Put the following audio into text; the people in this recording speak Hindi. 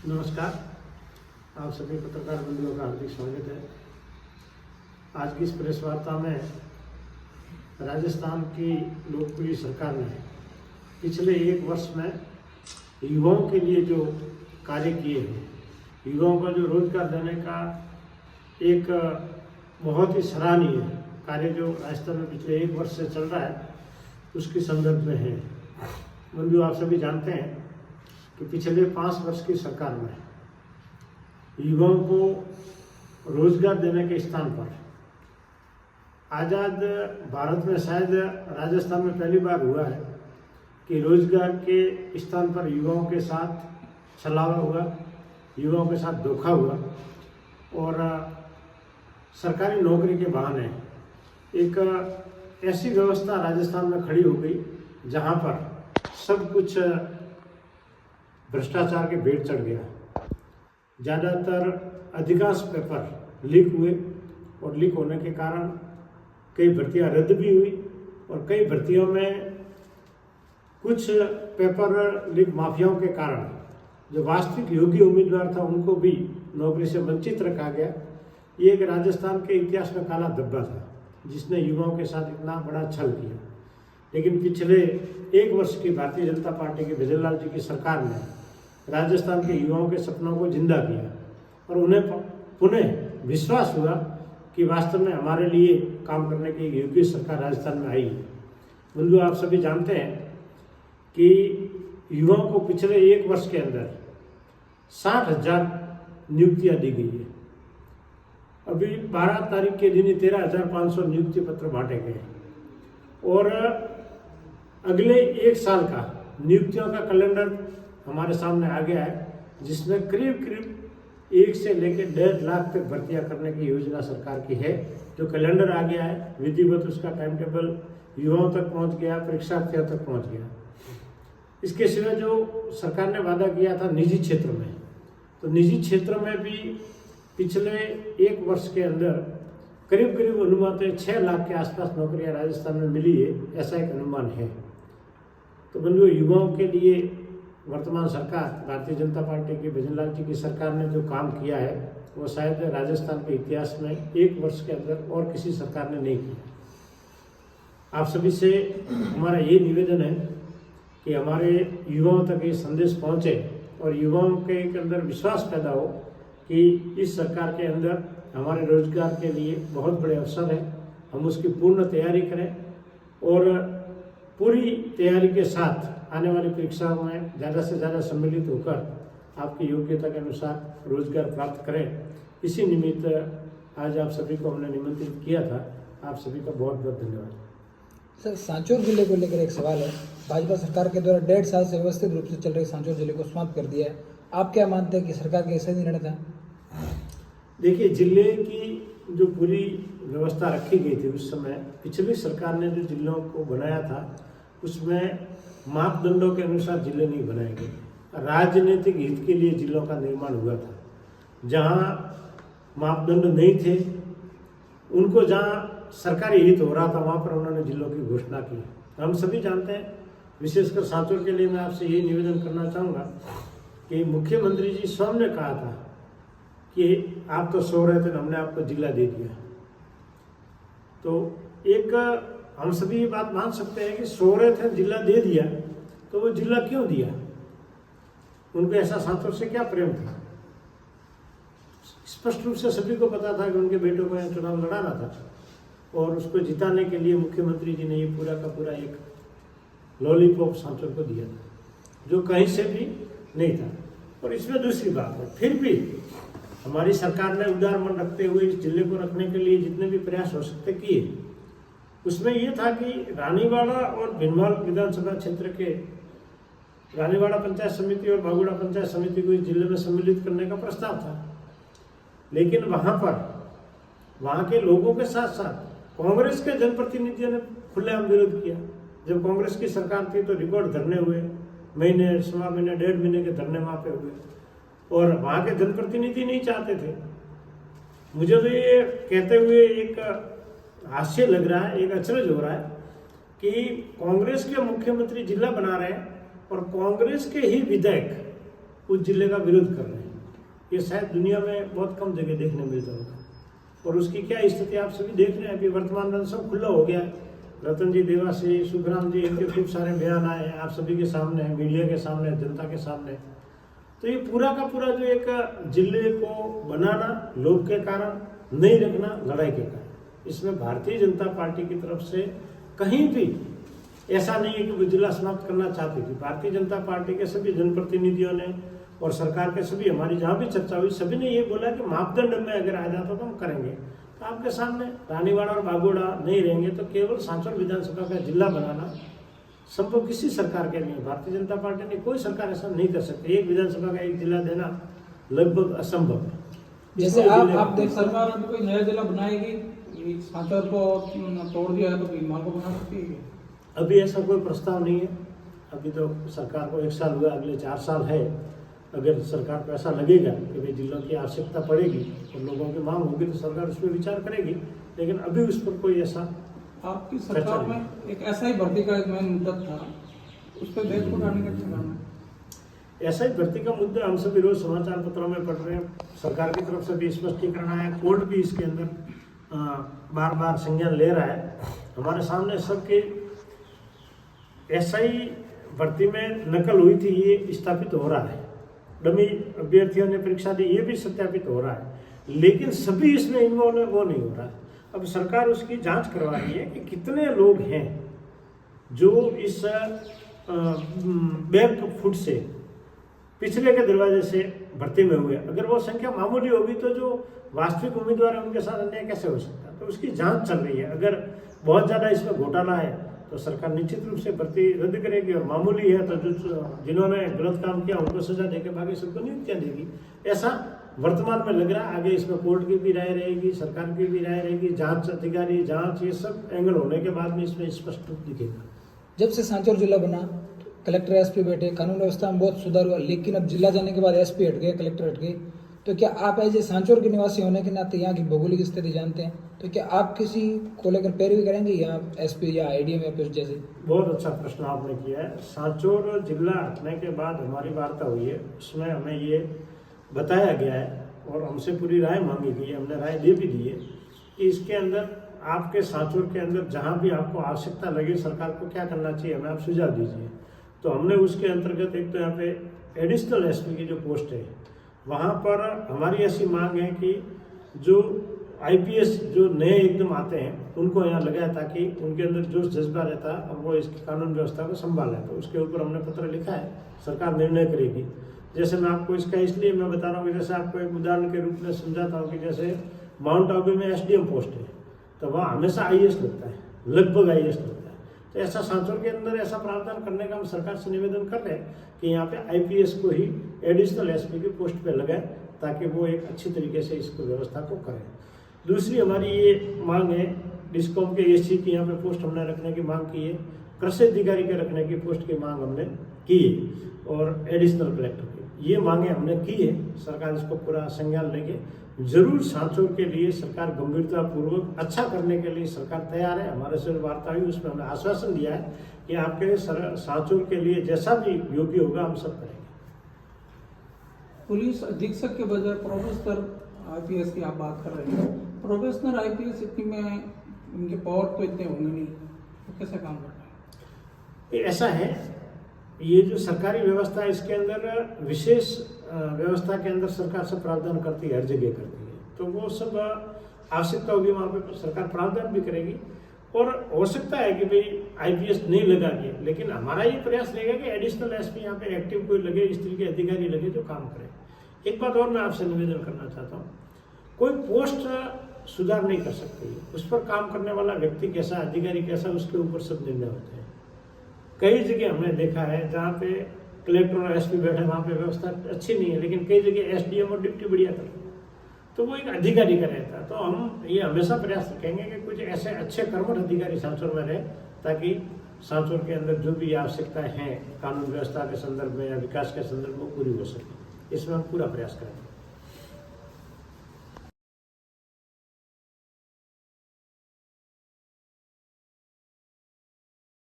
नमस्कार। आप सभी पत्रकार बंधुओं का हार्दिक स्वागत है। आज की इस प्रेस वार्ता में राजस्थान की लोकप्रिय सरकार ने पिछले एक वर्ष में युवाओं के लिए जो कार्य किए हैं, युवाओं का जो रोजगार देने का एक बहुत ही सराहनीय कार्य जो राजस्थान में पिछले एक वर्ष से चल रहा है, उसके संदर्भ में है। बंधु, आप सभी जानते हैं कि पिछले 5 वर्ष की सरकार में युवाओं को रोजगार देने के स्थान पर आज़ाद भारत में शायद राजस्थान में पहली बार हुआ है कि रोजगार के स्थान पर युवाओं के साथ छलावा हुआ, युवाओं के साथ धोखा हुआ और सरकारी नौकरी के बहाने एक ऐसी व्यवस्था राजस्थान में खड़ी हो गई जहां पर सब कुछ भ्रष्टाचार के भेंट चढ़ गया। ज़्यादातर अधिकांश पेपर लीक हुए और लीक होने के कारण कई भर्तियां रद्द भी हुई और कई भर्तियों में कुछ पेपर लीक माफियाओं के कारण जो वास्तविक योग्य उम्मीदवार था उनको भी नौकरी से वंचित रखा गया। ये एक राजस्थान के इतिहास में काला धब्बा था जिसने युवाओं के साथ इतना बड़ा छल किया। लेकिन पिछले एक वर्ष की भारतीय जनता पार्टी के भजनलाल जी की सरकार ने राजस्थान के युवाओं के सपनों को जिंदा किया और उन्हें पुनः विश्वास हुआ कि वास्तव में हमारे लिए काम करने की योग्य सरकार राजस्थान में आई है। बंधु, आप सभी जानते हैं कि युवाओं को पिछले एक वर्ष के अंदर 60,000 नियुक्तियां दी गई है। अभी 12 तारीख के दिन 13,500 नियुक्ति पत्र बांटे गए और अगले एक साल का नियुक्तियों का कैलेंडर हमारे सामने आ गया है, जिसमें करीब 1 से लेकर 1.5 लाख तक भर्तियां करने की योजना सरकार की है। जो कैलेंडर आ गया है, विधिवत उसका टाइम टेबल युवाओं तक पहुंच गया, परीक्षार्थियों तक पहुंच गया। इसके सिवा जो सरकार ने वादा किया था निजी क्षेत्र में, तो निजी क्षेत्र में भी पिछले एक वर्ष के अंदर करीब अनुमान 6 लाख के आसपास नौकरियां राजस्थान में मिली है, ऐसा एक अनुमान है। तो बंधु, युवाओं के लिए वर्तमान सरकार भारतीय जनता पार्टी की भजनलाल जी की सरकार ने जो काम किया है वो शायद राजस्थान के इतिहास में एक वर्ष के अंदर और किसी सरकार ने नहीं किया। आप सभी से हमारा ये निवेदन है कि हमारे युवाओं तक ये संदेश पहुँचे और युवाओं के अंदर विश्वास पैदा हो कि इस सरकार के अंदर हमारे रोजगार के लिए बहुत बड़े अवसर हैं। हम उसकी पूर्ण तैयारी करें और पूरी तैयारी के साथ आने वाली परीक्षाओं में ज़्यादा से ज़्यादा सम्मिलित होकर आपकी योग्यता के अनुसार रोजगार प्राप्त करें। इसी निमित्त आज आप सभी को हमने निमंत्रित किया था। आप सभी का बहुत बहुत धन्यवाद। सर, सांचौर जिले को लेकर एक सवाल है। भाजपा सरकार के द्वारा 1.5 साल से व्यवस्थित रूप से चल रहे सांचौर जिले को समाप्त कर दिया है। आप क्या मानते हैं कि सरकार का ऐसा निर्णय था? देखिए, जिले की जो पूरी व्यवस्था रखी गई थी उस समय पिछली सरकार ने जो जिलों को बनाया था उसमें मापदंडों के अनुसार जिले नहीं बनाए गए। राजनीतिक हित के लिए जिलों का निर्माण हुआ था। जहां मापदंड नहीं थे, उनको जहां सरकारी हित हो रहा था वहां पर उन्होंने जिलों की घोषणा की। हम सभी जानते हैं, विशेषकर सांचौर के लिए मैं आपसे यही निवेदन करना चाहूँगा कि मुख्यमंत्री जी स्वयं ने कहा था कि आप तो सो रहे थे, हमने आपको जिला दे दिया। तो एक हम सभी ये बात मान सकते हैं कि सो रहे थे, जिला दे दिया, तो वो जिला क्यों दिया? उनको ऐसा सांचौर से क्या प्रेम था? स्पष्ट रूप से सभी को पता था कि उनके बेटों को यहाँ चुनाव लड़ाना था और उसको जिताने के लिए मुख्यमंत्री जी ने ये पूरा का पूरा एक लॉलीपॉप सांचौर को दिया था जो कहीं से भी नहीं था। और इसमें दूसरी बात है, फिर भी हमारी सरकार ने उदार मन रखते हुए इस जिले को रखने के लिए जितने भी प्रयास हो सकते किए। उसमें यह था कि रानीवाड़ा और भिनवाल विधानसभा क्षेत्र के रानीवाड़ा पंचायत समिति और बागुड़ा पंचायत समिति को इस जिले में सम्मिलित करने का प्रस्ताव था। लेकिन वहां के लोगों के साथ साथ कांग्रेस के जनप्रतिनिधियों ने खुलेआम विरोध किया। जब कांग्रेस की सरकार थी तो रिकॉर्ड धरने हुए, महीने, सवा महीने, 1.5 महीने के धरने वहां पे हुए और वहां के जनप्रतिनिधि नहीं चाहते थे। मुझे तो ये कहते हुए एक हास्य लग रहा है, एक अचरज हो रहा है कि कांग्रेस के मुख्यमंत्री जिला बना रहे हैं और कांग्रेस के ही विधायक उस जिले का विरोध कर रहे हैं। ये शायद दुनिया में बहुत कम जगह देखने मिलता होगा। और उसकी क्या स्थिति आप सभी देख रहे हैं। अभी वर्तमान में सब खुला हो गया है। रतन जी, देवासी, सुखराम जी, इनके खूब सारे बयान आए हैं आप सभी के सामने, मीडिया के सामने, जनता के सामने। तो ये पूरा का पूरा जो एक जिले को बनाना लोभ के कारण, नहीं रखना लड़ाई के कारण, इसमें भारतीय जनता पार्टी की तरफ से कहीं भी ऐसा नहीं है कि वो जिला समाप्त करना चाहती थी। भारतीय जनता पार्टी के सभी जनप्रतिनिधियों ने और सरकार के सभी, हमारी जहाँ भी चर्चा हुई, सभी ने ये बोला कि मापदंड में अगर आ जाता तो हम करेंगे। तो आपके सामने रानीवाड़ा और बागोड़ा नहीं रहेंगे तो केवल सांचौर विधानसभा का जिला बनाना संभव किसी सरकार के नहीं। भारतीय जनता पार्टी ने कोई सरकार ऐसा नहीं कर सकती। एक विधानसभा का एक जिला देना लगभग असंभव है। जैसे आप देख, सरकार अभी कोई नया जिला बनाएगी, सांचौर को तोड़ दिया है तो भीमा को बना सकती है। अभी ऐसा कोई प्रस्ताव नहीं है। अभी तो सरकार को 1 साल हुआ, अगले 4 साल है। अगर सरकार को ऐसा लगेगा कि भाई जिलों की आवश्यकता पड़ेगी और लोगों की मांग होगी तो सरकार उस पर विचार करेगी, लेकिन अभी उस पर कोई ऐसा आपकी सरकार में एक ऐसा ही भर्ती का एक मेन मुद्दा था, उस पर देश को उठाने का क्या करना है? ऐसा ही भर्ती का मुद्दा हम सभी रोज समाचार पत्रों में पढ़ रहे हैं। सरकार की तरफ से भी स्पष्टीकरण आया, कोर्ट भी इसके अंदर बार बार संज्ञान ले रहा है। हमारे सामने सबके एसआई भर्ती में नकल हुई थी, ये स्थापित हो रहा है। डमी अभ्यर्थियों ने परीक्षा दी, ये भी सत्यापित हो रहा है, लेकिन सभी इसमें इन्वॉल्व है वो नहीं हो रहा। अब सरकार उसकी जांच करवा रही है कि कितने लोग हैं जो इस बैक फुट से, पिछले के दरवाजे से भर्ती में हुए। अगर वो संख्या मामूली होगी तो जो वास्तविक उम्मीदवार है उनके साथ अन्याय कैसे हो सकता है? तो उसकी जांच चल रही है। अगर बहुत ज़्यादा इसमें घोटाला है तो सरकार निश्चित रूप से भर्ती रद्द करेगी, और मामूली है तो जो जिन्होंने गलत काम किया उनको सजा देकर बाकी सबको नियुक्तियाँ देगी। ऐसा वर्तमान में लग रहा है। आगे इसमें कोर्ट की भी राय रहेगी, सरकार की भी राय रहेगी, जांच अधिकारी, जांच, ये सब एंगल होने के बाद में इसमें स्पष्ट रूप दिखेगा। जब से सांचौर जिला बना, कलेक्टर एसपी बैठे, कानून व्यवस्था में बहुत सुधार हुआ, लेकिन अब जिला जाने के बाद एसपी हट गए, कलेक्टर हट गए। तो क्या आप ऐसे सांचौर के निवासी होने के नाते यहाँ की भौगोलिक स्थिति जानते हैं, तो क्या आप किसी को लेकर पैरवी करेंगे या एसपी या आईडीएम या कुछ जैसे? बहुत अच्छा प्रश्न आपने किया है। सांचौर जिला हटने के बाद हमारी वार्ता हुई है, उसमें हमें ये बताया गया है और हमसे पूरी राय मांगी गई है, हमने राय दे भी दी है कि इसके अंदर आपके सांचौर के अंदर जहाँ भी आपको आवश्यकता लगे सरकार को क्या करना चाहिए, हमें आप सुझाव दीजिए। तो हमने उसके अंतर्गत एक तो यहाँ पे एडिशनल एसपी की जो पोस्ट है वहाँ पर हमारी ऐसी मांग है कि जो आईपीएस जो नए एकदम आते हैं उनको यहाँ लगाया, ताकि उनके अंदर जोश जज्बा रहता है और वो इसकी कानून व्यवस्था को संभालें। तो उसके ऊपर हमने पत्र लिखा है, सरकार निर्णय करेगी। जैसे मैं आपको इसका इसलिए मैं बता रहा हूँ कि जैसे आपको एक उदाहरण के रूप में समझाता हूँ कि जैसे माउंट आबू में एसडीएम पोस्ट है तो वहाँ हमेशा आईएएस लगता है, लगभग आईएएस लगता है। तो ऐसा सांचौर के अंदर ऐसा प्रावधान करने का हम सरकार से निवेदन कर रहे हैं कि यहाँ पे आईपीएस को ही एडिशनल एसपी की पोस्ट पे लगाए, ताकि वो एक अच्छी तरीके से इसको व्यवस्था को करें। दूसरी हमारी ये मांग है, डिस्कॉम के एससी की यहाँ पे पोस्ट हमने रखने की मांग की है, कृषि अधिकारी के रखने की पोस्ट की मांग हमने की है, और एडिशनल कलेक्टर की ये मांगे हमने की है। सरकार इसको पूरा संज्ञान लेके जरूर सांचौर के लिए सरकार गंभीरता पूर्वक अच्छा करने के लिए सरकार तैयार है। हमारे से वार्ता हुई उसमें हमने आश्वासन दिया है कि आपके सांचौर के लिए जैसा भी योग्य होगा हम सब करेंगे। पुलिस अधीक्षक के बजाय प्रोफेसर आईपीएस की आप बात कर रहे हैं, प्रोफेशनल आईपीएस इतनी में उनके पावर तो इतने होंगे नहीं, तो कैसे काम कर रहे हैं? ऐसा है, ये जो सरकारी व्यवस्था है इसके अंदर विशेष व्यवस्था के अंदर सरकार सब प्रावधान करती है, हर जगह करती है। तो वो सब आवश्यकता होगी वहाँ पे सरकार प्रावधान भी करेगी, और हो सकता है कि भाई आईपीएस नहीं लगा के, लेकिन हमारा ये प्रयास रहेगा कि एडिशनल एसपी यहाँ पे एक्टिव कोई लगे, इस तरीके के अधिकारी लगे जो काम करे। एक बात और मैं आपसे निवेदन करना चाहता हूँ, कोई पोस्ट सुधार नहीं कर सकती है, उस पर काम करने वाला व्यक्ति कैसा, अधिकारी कैसा, उसके ऊपर सब निर्णय होते हैं। कई जगह हमने देखा है जहाँ पे कलेक्टर और एसपी बैठे, वहाँ पे व्यवस्था अच्छी नहीं है, लेकिन कई जगह एसडीएम और डिप्टी बढ़िया करते हैं, तो वो एक अधिकारी का रहता है। तो हम ये हमेशा प्रयास रखेंगे कि कुछ ऐसे अच्छे कर्मठ अधिकारी सांचौर में रहे, ताकि सांचौर के अंदर जो भी आवश्यकताएं हैं कानून व्यवस्था के संदर्भ में या विकास के संदर्भ में पूरी हो सके। इसमें हम पूरा प्रयास करेंगे।